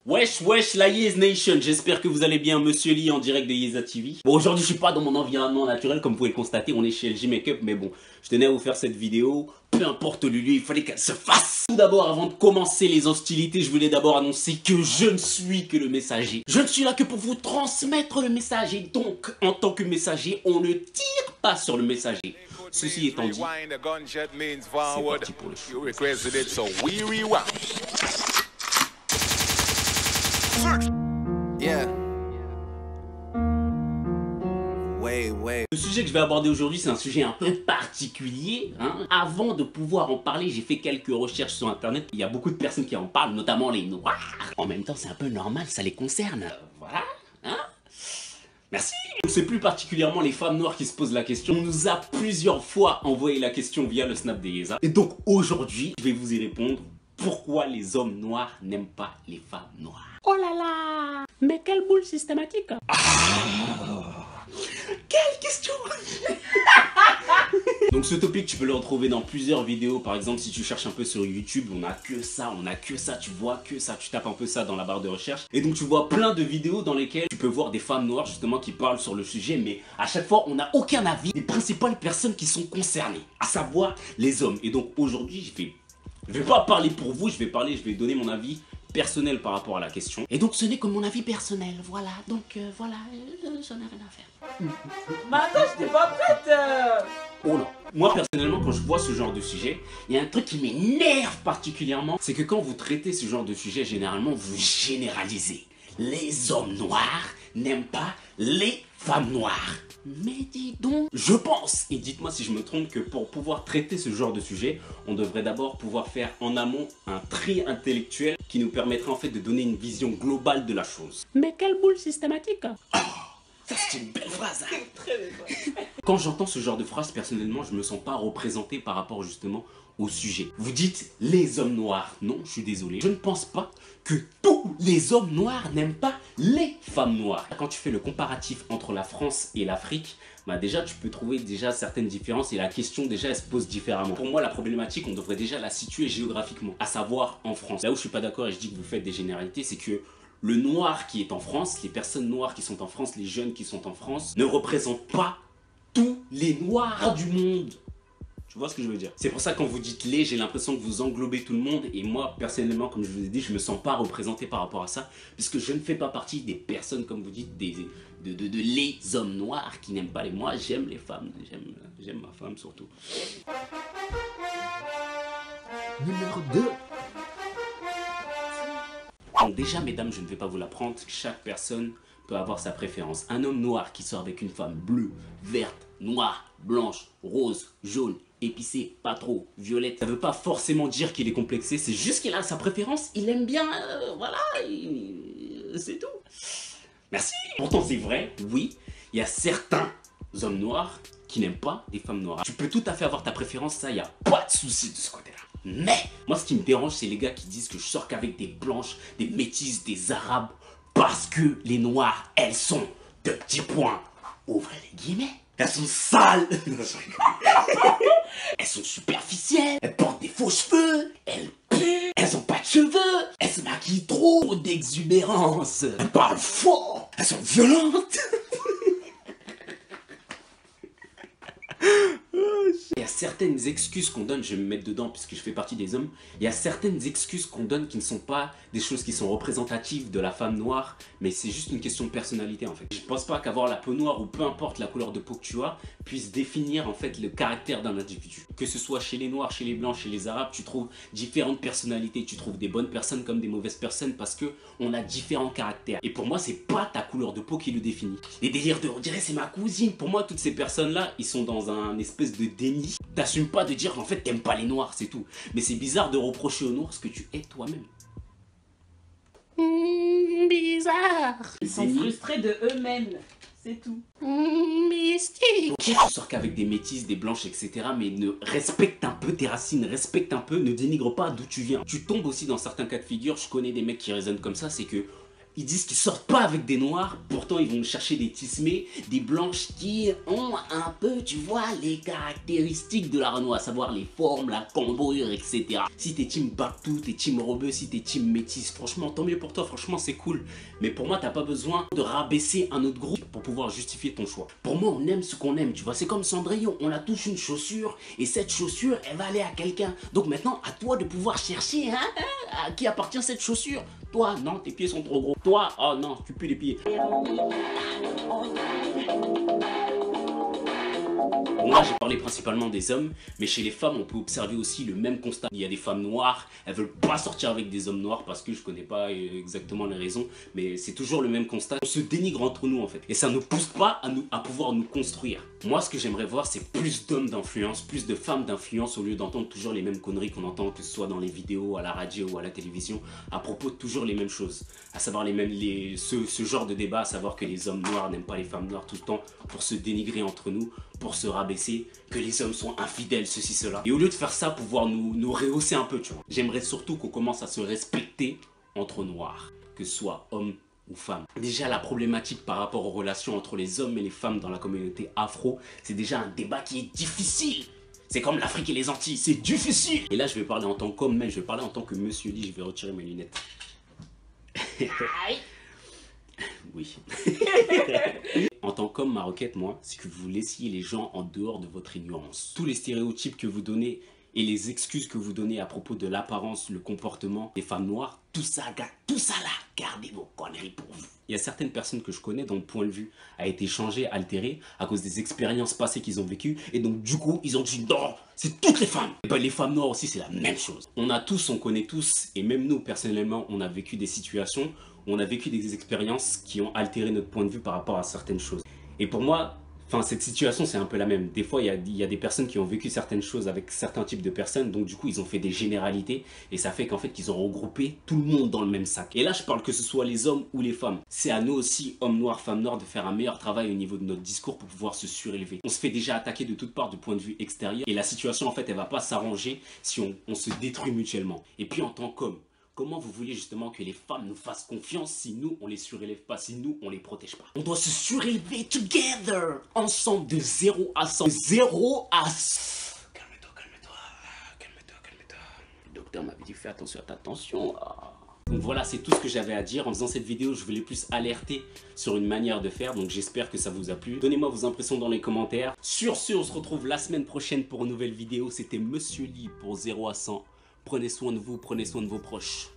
Wesh wesh la Yes Nation, j'espère que vous allez bien, Monsieur Lee en direct de Yeza TV. Bon, aujourd'hui je suis pas dans mon environnement naturel comme vous pouvez le constater, on est chez LG Makeup, mais bon, je tenais à vous faire cette vidéo, peu importe le lieu, il fallait qu'elle se fasse. Tout d'abord, avant de commencer les hostilités, je voulais d'abord annoncer que je ne suis que le messager. Je ne suis là que pour vous transmettre le message, et donc, en tant que messager, on ne tire pas sur le messager. Ceci étant dit, c'est parti pour le show. Yeah. Le sujet que je vais aborder aujourd'hui, c'est un sujet un peu particulier. Avant de pouvoir en parler, j'ai fait quelques recherches sur internet. Il y a beaucoup de personnes qui en parlent, notamment les noirs. En même temps, c'est un peu normal, ça les concerne. Voilà. Merci. C'est plus particulièrement les femmes noires qui se posent la question. On nous a plusieurs fois envoyé la question via le snap des Yeza. Et donc aujourd'hui, je vais vous y répondre. Pourquoi les hommes noirs n'aiment pas les femmes noires? Oh là là! Mais quelle boule systématique! Quelle question! Donc ce topic, tu peux le retrouver dans plusieurs vidéos. Par exemple, si tu cherches un peu sur YouTube, on a que ça, tu vois que ça. Tu tapes un peu ça dans la barre de recherche. Et donc tu vois plein de vidéos dans lesquelles tu peux voir des femmes noires justement qui parlent sur le sujet. Mais à chaque fois, on n'a aucun avis des principales personnes qui sont concernées, à savoir les hommes. Et donc aujourd'hui, je vais pas parler pour vous, je vais donner mon avis personnel par rapport à la question. Et donc ce n'est que mon avis personnel, voilà. Donc voilà, j'en ai rien à faire. Mais attends, j'étais pas prête. Oh non. Moi personnellement, quand je vois ce genre de sujet, il y a un truc qui m'énerve particulièrement, c'est que quand vous traitez ce genre de sujet, généralement vous généralisez. Les hommes noirs n'aiment pas les femmes noires. Mais dis donc, je pense, et dites-moi si je me trompe, que pour pouvoir traiter ce genre de sujet, on devrait d'abord pouvoir faire en amont un tri intellectuel qui nous permettrait en fait de donner une vision globale de la chose. Mais quelle boule systématique! Oh, ça c'est une belle phrase, hein. Très bien. Quand j'entends ce genre de phrase, personnellement, je me sens pas représenté par rapport justement au sujet. Vous dites les hommes noirs. Non, je suis désolé. Je ne pense pas que tous les hommes noirs n'aiment pas les femmes noires. Quand tu fais le comparatif entre la France et l'Afrique, bah déjà tu peux trouver déjà certaines différences et la question déjà elle se pose différemment. Pour moi la problématique on devrait déjà la situer géographiquement, à savoir en France. Là où je suis pas d'accord et je dis que vous faites des généralités, c'est que le noir qui est en France, les personnes noires qui sont en France, les jeunes qui sont en France, ne représentent pas tous les noirs du monde. Tu vois ce que je veux dire? C'est pour ça que quand vous dites les, j'ai l'impression que vous englobez tout le monde. Et moi, personnellement, comme je vous ai dit, je me sens pas représenté par rapport à ça. Puisque je ne fais pas partie des personnes, comme vous dites, de les hommes noirs qui n'aiment pas les... Moi, j'aime les femmes. J'aime ma femme surtout. Numéro 2. Donc déjà, mesdames, je ne vais pas vous l'apprendre. Chaque personne peut avoir sa préférence. Un homme noir qui sort avec une femme bleue, verte, noire, blanche, rose, jaune, épicée, pas trop, violette, ça veut pas forcément dire qu'il est complexé, c'est juste qu'il a sa préférence, il aime bien, voilà, c'est tout. Merci. Pourtant c'est vrai, oui, il y a certains hommes noirs qui n'aiment pas les femmes noires. Tu peux tout à fait avoir ta préférence, ça, il n'y a pas de souci de ce côté-là. Mais, moi ce qui me dérange, c'est les gars qui disent que je sors qu'avec des blanches, des métisses, des arabes, parce que les noirs, elles sont, de petits points, ouvrez les guillemets, elles sont sales. Elles sont superficielles. Elles portent des faux cheveux. Elles puent. Elles ont pas de cheveux. Elles se maquillent trop d'exubérance. Elles parlent fort. Elles sont violentes. Il y a certaines excuses qu'on donne, je vais me mettre dedans puisque je fais partie des hommes. Il y a certaines excuses qu'on donne qui ne sont pas des choses qui sont représentatives de la femme noire, mais c'est juste une question de personnalité en fait. Je pense pas qu'avoir la peau noire ou peu importe la couleur de peau que tu as puisse définir en fait le caractère d'un individu. Que ce soit chez les noirs, chez les blancs, chez les arabes, tu trouves différentes personnalités. Tu trouves des bonnes personnes comme des mauvaises personnes parce que on a différents caractères. Et pour moi, c'est pas ta couleur de peau qui le définit. Les délires de on dirait c'est ma cousine. Pour moi, toutes ces personnes là, ils sont dans un espèce de déni. T'assumes pas de dire qu'en fait t'aimes pas les noirs, c'est tout. Mais c'est bizarre de reprocher aux noirs ce que tu es toi-même. Bizarre. Ils sont frustrés de eux-mêmes, c'est tout. Mystique. Ok, tu sors qu'avec des métisses, des blanches, etc. Mais ne respecte un peu tes racines, respecte un peu, ne dénigre pas d'où tu viens. Tu tombes aussi dans certains cas de figure, je connais des mecs qui raisonnent comme ça, c'est que ils disent qu'ils sortent pas avec des noirs, pourtant ils vont chercher des tismés, des blanches qui ont un peu, tu vois, les caractéristiques de la Renoir, à savoir les formes, la cambrure, etc. Si t'es team Bactou, t'es team Rebeu, si t'es team Métis, franchement, tant mieux pour toi, franchement, c'est cool. Mais pour moi, t'as pas besoin de rabaisser un autre groupe pour pouvoir justifier ton choix. Pour moi, on aime ce qu'on aime, tu vois, c'est comme Cendrillon, on a tous une chaussure, et cette chaussure, elle va aller à quelqu'un. Donc maintenant, à toi de pouvoir chercher, hein, à qui appartient cette chaussure. Toi, non, tes pieds sont trop gros. Toi, oh non, tu pues les pieds. Bon, là, j'ai parlé principalement des hommes, mais chez les femmes, on peut observer aussi le même constat. Il y a des femmes noires, elles veulent pas sortir avec des hommes noirs parce que je connais pas exactement les raisons, mais c'est toujours le même constat. On se dénigre entre nous en fait, et ça ne pousse pas à pouvoir nous construire. Moi, ce que j'aimerais voir, c'est plus d'hommes d'influence, plus de femmes d'influence, au lieu d'entendre toujours les mêmes conneries qu'on entend, que ce soit dans les vidéos, à la radio ou à la télévision, à propos de toujours les mêmes choses. À savoir ce genre de débat, à savoir que les hommes noirs n'aiment pas les femmes noires tout le temps pour se dénigrer entre nous, pour se rabaisser, que les hommes sont infidèles, ceci, cela. Et au lieu de faire ça, pouvoir nous rehausser un peu, tu vois. J'aimerais surtout qu'on commence à se respecter entre noirs, que ce soit hommes ou femmes. Déjà, la problématique par rapport aux relations entre les hommes et les femmes dans la communauté afro, c'est déjà un débat qui est difficile. C'est comme l'Afrique et les Antilles, c'est difficile. Et là, je vais parler en tant qu'homme, mais je vais parler en tant que monsieur dit, je vais retirer mes lunettes. Oui. En tant qu'homme, ma requête, moi, c'est que vous laissiez les gens en dehors de votre ignorance. Tous les stéréotypes que vous donnez et les excuses que vous donnez à propos de l'apparence, le comportement des femmes noires, tout ça là, gardez vos conneries pour vous. Il y a certaines personnes que je connais dont le point de vue a été changé, altéré à cause des expériences passées qu'ils ont vécues, et donc du coup ils ont dit non, c'est toutes les femmes. Et ben les femmes noires aussi c'est la même chose. On connaît tous, et même nous personnellement on a vécu des situations, on a vécu des expériences qui ont altéré notre point de vue par rapport à certaines choses. Et pour moi, cette situation c'est un peu la même. Des fois il y a des personnes qui ont vécu certaines choses avec certains types de personnes, donc du coup ils ont fait des généralités et ça fait qu'en fait qu'ils ont regroupé tout le monde dans le même sac. Et là je parle que ce soit les hommes ou les femmes. C'est à nous aussi, hommes noirs, femmes noires, de faire un meilleur travail au niveau de notre discours pour pouvoir se surélever. On se fait déjà attaquer de toutes parts du point de vue extérieur et la situation en fait elle va pas s'arranger si on se détruit mutuellement. Et puis en tant qu'homme, comment vous voulez justement que les femmes nous fassent confiance si nous, on les surélève pas, si nous, on les protège pas? On doit se surélever together, ensemble, de 0 à 100. De 0 à 100. Calme-toi, calme-toi, calme-toi, calme-toi. Le docteur m'avait dit fais attention à ta tension. Donc voilà, c'est tout ce que j'avais à dire. En faisant cette vidéo, je voulais plus alerter sur une manière de faire. Donc j'espère que ça vous a plu. Donnez-moi vos impressions dans les commentaires. Sur ce, on se retrouve la semaine prochaine pour une nouvelle vidéo. C'était Monsieur Lee pour 0 à 100. Prenez soin de vous, prenez soin de vos proches.